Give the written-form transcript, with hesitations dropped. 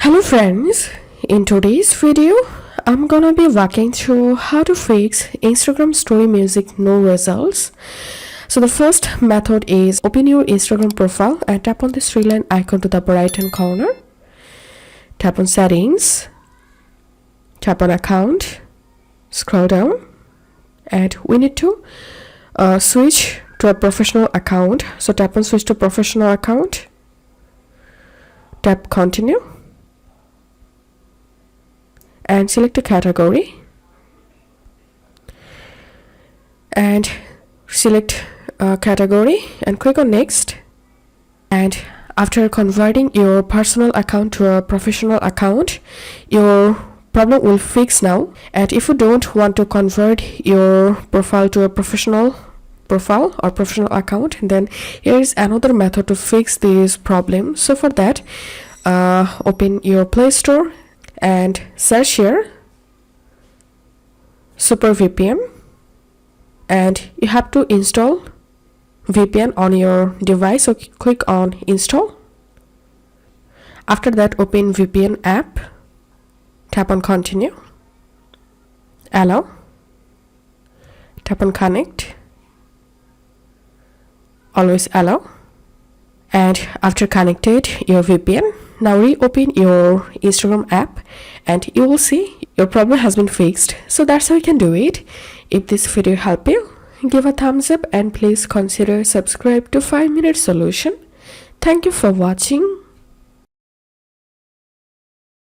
Hello friends, in today's video I'm gonna be walking through how to fix Instagram story music no results. So the first method is open your Instagram profile and tap on this three line icon to the right hand corner. Tap on settings, tap on account, scroll down, and we need to switch to a professional account. So tap on switch to professional account, tap continue, and select a category and select a category and click on next. And after converting your personal account to a professional account, your problem will fix now. And if you don't want to convert your profile to a professional profile or professional account, then here is another method to fix this problem. So for that, open your Play Store and search here Super VPN, and you have to install VPN on your device. So click on install. After that, open VPN app, tap on continue, allow, tap on connect, always allow. And after connected your VPN, now reopen your Instagram app and you will see your problem has been fixed. So that's how you can do it. If this video helped you, give a thumbs up and please consider subscribe to 5 Minute Solution. Thank you for watching.